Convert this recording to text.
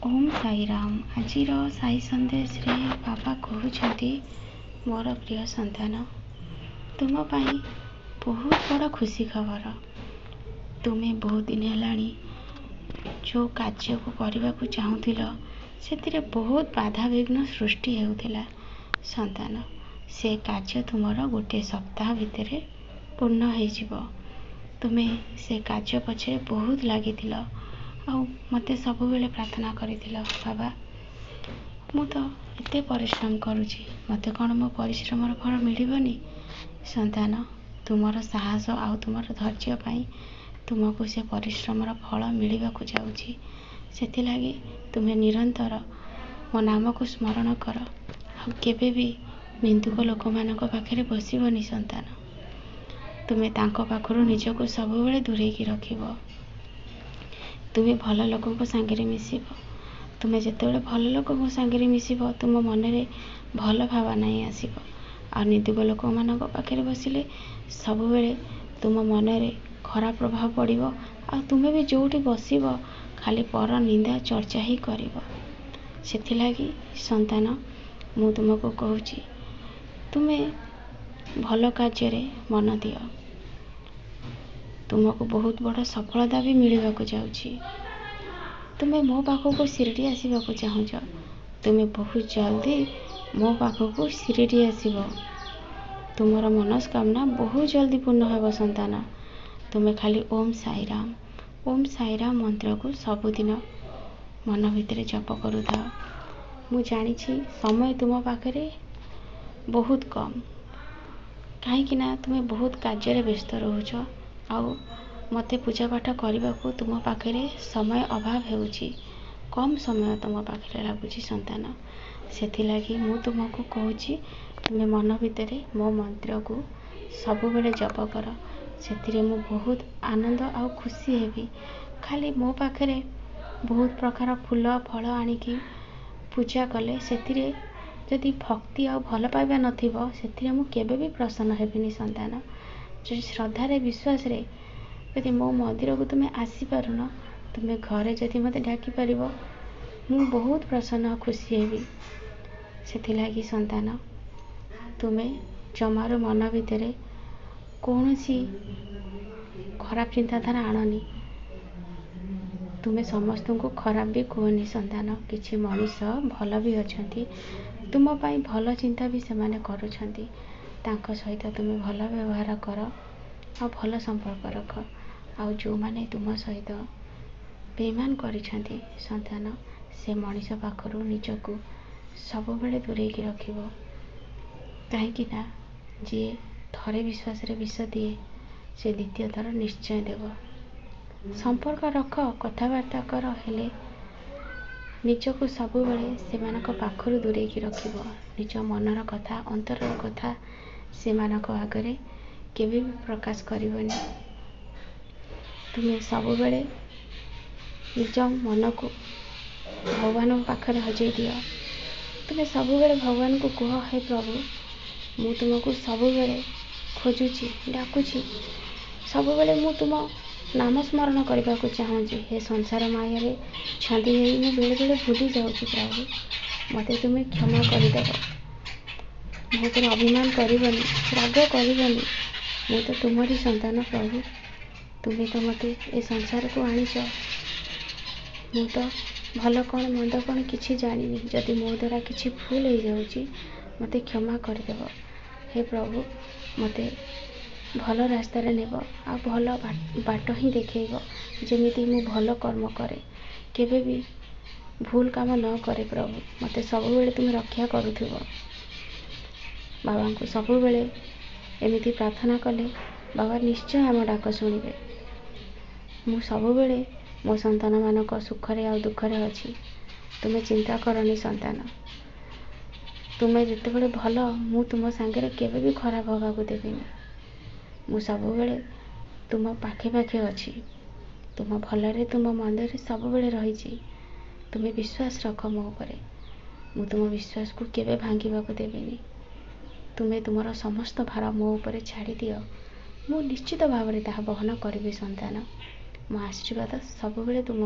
ओम साईराम। आजिर साई संदेश रे बाबा कहते मोर प्रिय संतान तुम बहुत बड़ खुशी खबर। तुम्हें बहुत दिन है जो कार्य को करने को चाहूल से बहुत बाधा विघ्न सृष्टि होता संतान। से कार्य तुमर गोटे सप्ताह भितर पूर्ण हो। तुम्हें से कार्य पछे बहुत लगी मते सब बेले प्रार्थना करिथिल बाबा मु तो एते परिश्रम करुची मते कौन मो परिश्रम फल मिलबनी। संतान तुमर साहस आ तुमर धैर्य पाई तुमको से परिश्रम फल मिलवा को जाउची। सेथिलागी तुम्हें निरंतर मो नाम को स्मरण कर केबे भी निंदुक लोक मानक पाखरे बसिबनी। संतान तुम्हें तांको पाखरु निजको सब बेले दूरेकी रखिबो। तुम्हें भल लोकों सांगे मिसिब। तुम्हें जितेबाला भल लोकों सांगे मिसिब तुम मन में भल भावना ही आसब। आ निंदुक लोक मान पाखे बसिले सब बेले तुम मन में खराब प्रभाव पड़ो। आ तुम्हें भी जोटी बसब खाली पर निंदा चर्चा ही कर। सेथिलागी संतान मु तुमको कहूँ तुम्हें भल कार्य मन दियो। तुमको बहुत बड़ सफलता भी मिलवा को जाउची। तुम्हें मो पाखक शिरडी आसवा को चाहूच। तुम्हें बहुत जल्दी मो पाखक शिरडी आसब। तुमर मनस्कामना बहुत जल्दी पूर्ण होब। संतान तुम्हें खाली ओम साईराम मंत्र को सबुदिन मन भितर जप करूथा। मु जानी समय तुम पाखे बहुत कम कहीं तुम्हें बहुत कार्य व्यस्त रोच आउ मते पूजा पाठ करने को तुम पाखे समय अभाव होउची। कम समय तुम पाखे लगुच संतान। सेथिलागी मु तुमको कहूँ तुम्हें मन भितर मो मंत्र को सब बेले जप कर। से मु बहुत आनंद आ खुशी हेबी। खाली मो पाखे बहुत प्रकार फूल फल आनिकी पूजा कले से जदि भक्ति आ भल पाइबा नथिबो से मु केबे भी प्रसन्न हेबिनी। संतान जो श्रद्धारे विश्वास रे यदि मो मंदिर को तुम्हें आसी पारुन तुम्हें घरे जदि मते डाकी पारिबो मु बहुत प्रसन्न खुशी हेबी। सेथिलागी संतान तुम्हें जमार मन भितर कौनसी खराब चिंताधारा आणनी। तुम्हें समस्त को खराब भी कहनी। संतान किछि मनीष भल भी अछंती तुम पाई भल चिंता भी सेमाने करूछंती। तांको सहित तुम्हें भल व्यवहार कर आ भल संपर्क रख। आ जो माने तुम सहित बेईमान करिछंती संतान से मनीष पाखरु निजको सब बेले दूरेकी रखिबो। कहीं जी थरे विश्वास रे विष दिए से द्वितीय थर निश्चय देव। संपर्क रख कथबार्ता कर हेले निजको सब बेले सेमानक पाखरु दूरेकी रखिबो। निज मनर कथा अंतरर कथा सेमानक आगरे केबे भी प्रकाश करिवनी। तुम्हें सब बेले निज मन को भगवान पाखरे हजै दियो। तुम्हें सब बेले भगवान को कह हे प्रभु मु तुमको सब बेले खोजुची डाकुची सब बेले मु तुम नाम स्मरण करने को चाहूँगी। हे संसार माया रे छांदी है मु बेले बेले भूली जाऊँगी। प्रभु मते तुम्हें क्षमा करदेव। मो पर अभिमान करबनी राग करबनी। मु तो तुम्हारी संतान प्रभु तुम्हें तो मते ए संसार को आनीच। मु तो भल कौन मंद कौन किछि जानिनी। जदि मो द्वारा किछि भूल हो जाउची मते क्षमा करदेव। हे प्रभु मते भल रास्ता रे नेब आ भल बाट ही देखैब जेमिति मु भल कर्म करे केबे भी भूल काम न करे। प्रभु मते सब बेले तुम रक्षा करूथिबो। बाबा को सब बेले एमिति प्रार्थना कले बाबा निश्चय आम डाक शुणिबे। मु सब बेले मो संतान मानक सुखरे आ दुखरे अछि। तुम्हें चिंता करनी संतान। तुम्हें जिते बड़े भल मु तुम सांगे केबे भी खराब होगा को देबिनी। मु सब बेले तुम पाखे पाखे अछि। तुम भलरे तुम मंदिर सब बेले रहिछि। तुम्हें विश्वास रख मो उपरे। मु तुम विश्वास को केबे भांगिबा को देबिनी। तुम्हें तुमर समस्त भार मो उपरे छाड़ी दियो। मु निश्चित भाव में ताहा बहन करिबी संतान। मो आशीर्वाद सब बेले तुम